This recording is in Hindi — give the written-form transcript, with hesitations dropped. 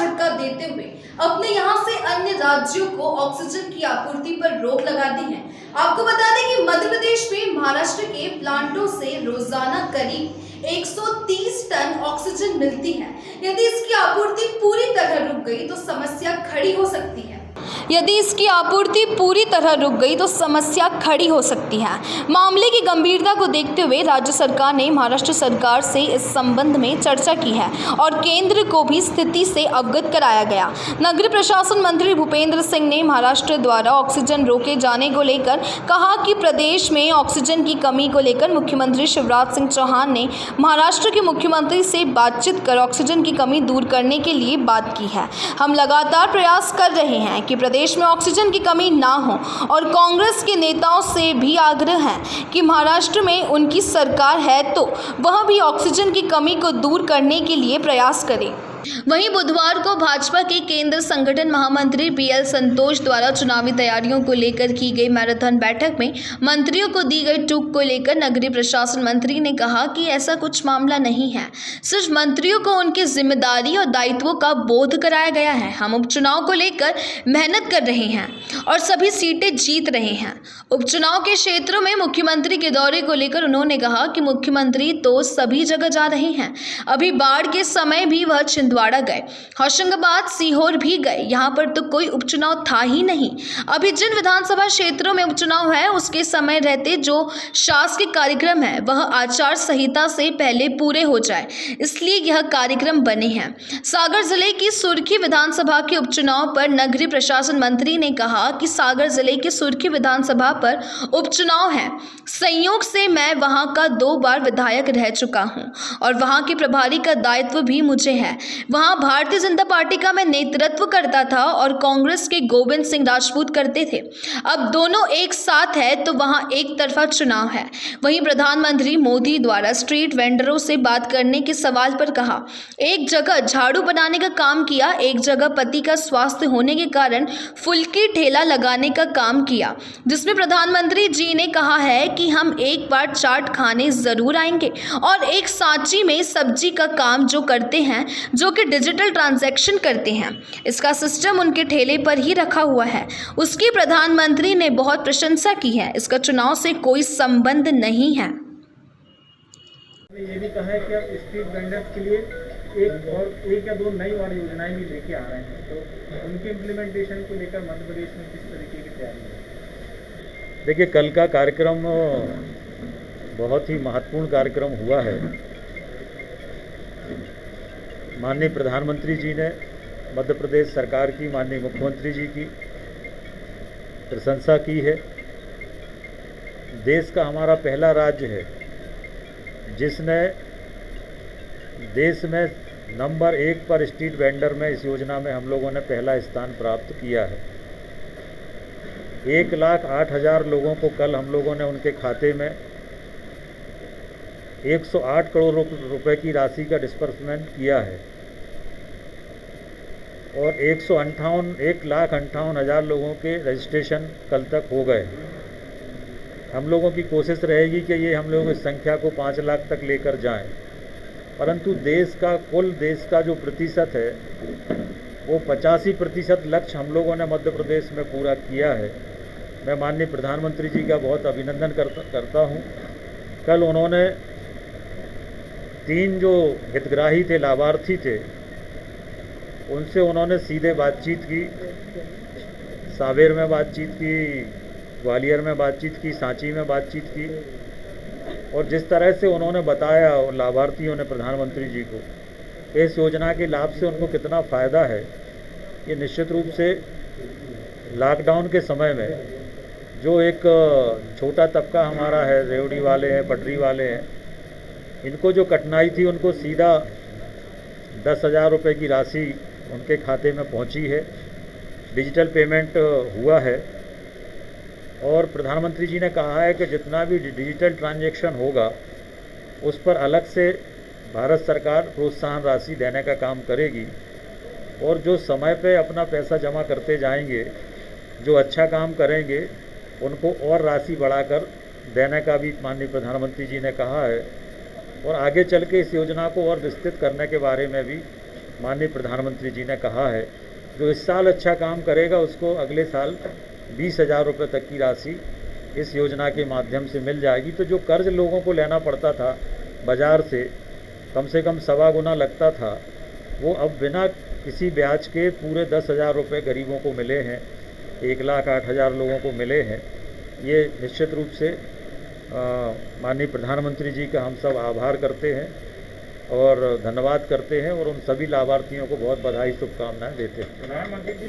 झटका देते हुए अपने यहां से अन्य राज्यों को ऑक्सीजन की आपूर्ति पर रोक लगा दी है। आपको बता दें कि मध्य प्रदेश में महाराष्ट्र के प्लांटों से रोजाना करीब 130 टन ऑक्सीजन मिलती है। यदि इसकी आपूर्ति पूरी तरह रुक गई तो समस्या खड़ी हो सकती है। मामले की गंभीरता को देखते हुए राज्य सरकार ने महाराष्ट्र सरकार से इस संबंध में चर्चा की है और केंद्र को भी स्थिति से अवगत कराया गया। नगरीय प्रशासन मंत्री भूपेंद्र सिंह ने महाराष्ट्र द्वारा ऑक्सीजन रोके जाने को लेकर कहा कि प्रदेश में ऑक्सीजन की कमी को लेकर मुख्यमंत्री शिवराज सिंह चौहान ने महाराष्ट्र के मुख्यमंत्री से बातचीत कर ऑक्सीजन की कमी दूर करने के लिए बात की है। हम लगातार प्रयास कर रहे हैं कि प्रदेश में ऑक्सीजन की कमी ना हो और कांग्रेस के नेताओं से भी आग्रह है कि महाराष्ट्र में उनकी सरकार है तो वह भी ऑक्सीजन की कमी को दूर करने के लिए प्रयास करे। वहीं बुधवार को भाजपा के केंद्र संगठन महामंत्री बीएल संतोष द्वारा चुनावी तैयारियों को लेकर की गई मैराथन बैठक में मंत्रियों को दी गई टूक को लेकर नगरीय प्रशासन मंत्री ने कहा कि ऐसा कुछ मामला नहीं है, सिर्फ मंत्रियों को उनकी जिम्मेदारी और दायित्वों का बोध कराया गया है। हम उपचुनाव को लेकर मेहनत कर रहे हैं और सभी सीटें जीत रहे हैं। उपचुनाव के क्षेत्रों में मुख्यमंत्री के दौरे को लेकर उन्होंने कहा कि मुख्यमंत्री तो सभी जगह जा रहे हैं। अभी बाढ़ के समय भी वह छिंदवाड़ा गए, होशंगाबाद, सीहोर भी गए। यहाँ पर तो कोई उपचुनाव था ही नहीं। अभी जिन विधानसभा क्षेत्रों में उपचुनाव है उसके समय रहते जो शासकीय कार्यक्रम है वह आचार संहिता से पहले पूरे हो जाए, इसलिए यह कार्यक्रम बने हैं। सागर जिले की सुर्खी विधानसभा के उपचुनाव पर नगरीय प्रशासन मंत्री ने कहा कि सागर जिले की सुर्खी विधानसभा पर उपचुनाव है। संयोग से मैं वहां का 2 बार विधायक रह चुका हूं और वहां के प्रभारी का दायित्व भी मुझे है। वहां भारतीय जनता पार्टी का मैं नेतृत्व करता था और कांग्रेस के गोविंद सिंह राजपूत करते थे। अब दोनों एक साथ है तो वहां एक तरफा चुनाव है। वहीं प्रधानमंत्री मोदी द्वारा स्ट्रीट वेंडरों से बात करने के सवाल पर कहा, एक जगह झाड़ू बनाने का काम किया, एक जगह पति का स्वास्थ्य होने के कारण फुल्की ठेला लगाने का काम किया, जिसमें प्रधानमंत्री जी ने कहा है कि हम एक बार चाट खाने जरूर आएंगे और एक सांची में सब्जी का काम जो करते हैं, जो कि डिजिटल ट्रांजैक्शन करते हैं, इसका सिस्टम उनके ठेले पर ही रखा हुआ है। उसकी प्रधानमंत्री ने बहुत प्रशंसा की है। इसका चुनाव से कोई संबंध नहीं है। ये भी कहा है कि अब स्ट्रीट वेंडर्स के लिए एक या 2 नई और योजनाएं भी लेके आ रहे हैं, तो उनके इम्प्लीमेंटेशन को लेकर मध्य प्रदेश में किस तरीके की तैयारी है? देखिए, कल का कार्यक्रम बहुत ही महत्वपूर्ण कार्यक्रम हुआ है। माननीय प्रधानमंत्री जी ने मध्य प्रदेश सरकार की, माननीय मुख्यमंत्री जी की प्रशंसा की है। देश का हमारा पहला राज्य है जिसने देश में नंबर 1 पर स्ट्रीट वेंडर में इस योजना में हम लोगों ने पहला स्थान प्राप्त किया है। 1,08,000 लोगों को कल हम लोगों ने उनके खाते में 108 करोड़ रुपए की राशि का डिस्बर्समेंट किया है और 1,58,000 लोगों के रजिस्ट्रेशन कल तक हो गए। हम लोगों की कोशिश रहेगी कि ये हम लोगों की संख्या को 5 लाख तक लेकर जाएं, परंतु कुल देश का जो प्रतिशत है वो 85% लक्ष्य हम लोगों ने मध्य प्रदेश में पूरा किया है। मैं माननीय प्रधानमंत्री जी का बहुत अभिनंदन करता हूँ। कल उन्होंने 3 जो हितग्राही थे, लाभार्थी थे, उनसे उन्होंने सीधे बातचीत की। सावेर में बातचीत की, ग्वालियर में बातचीत की, सांची में बातचीत की और जिस तरह से उन्होंने बताया लाभार्थियों ने प्रधानमंत्री जी को इस योजना के लाभ से उनको कितना फ़ायदा है, ये निश्चित रूप से लॉकडाउन के समय में जो एक छोटा तबका हमारा है, रेवड़ी वाले हैं, पटरी वाले हैं, इनको जो कठिनाई थी उनको सीधा 10,000 रुपये की राशि उनके खाते में पहुंची है। डिजिटल पेमेंट हुआ है और प्रधानमंत्री जी ने कहा है कि जितना भी डिजिटल ट्रांजैक्शन होगा उस पर अलग से भारत सरकार प्रोत्साहन राशि देने का काम करेगी और जो समय पे अपना पैसा जमा करते जाएंगे, जो अच्छा काम करेंगे, उनको और राशि बढ़ाकर देने का भी माननीय प्रधानमंत्री जी ने कहा है और आगे चल के इस योजना को और विस्तृत करने के बारे में भी माननीय प्रधानमंत्री जी ने कहा है, जो इस साल अच्छा काम करेगा उसको अगले साल 20,000 रुपये तक की राशि इस योजना के माध्यम से मिल जाएगी। तो जो कर्ज लोगों को लेना पड़ता था बाज़ार से कम 1.25 गुना लगता था, वो अब बिना किसी ब्याज के पूरे 10,000 रुपये गरीबों को मिले हैं, 1,08,000 लोगों को मिले हैं। ये निश्चित रूप से माननीय प्रधानमंत्री जी का हम सब आभार करते हैं और धन्यवाद करते हैं और उन सभी लाभार्थियों को बहुत बधाई शुभकामनाएं देते हैं। प्रधानमंत्री जी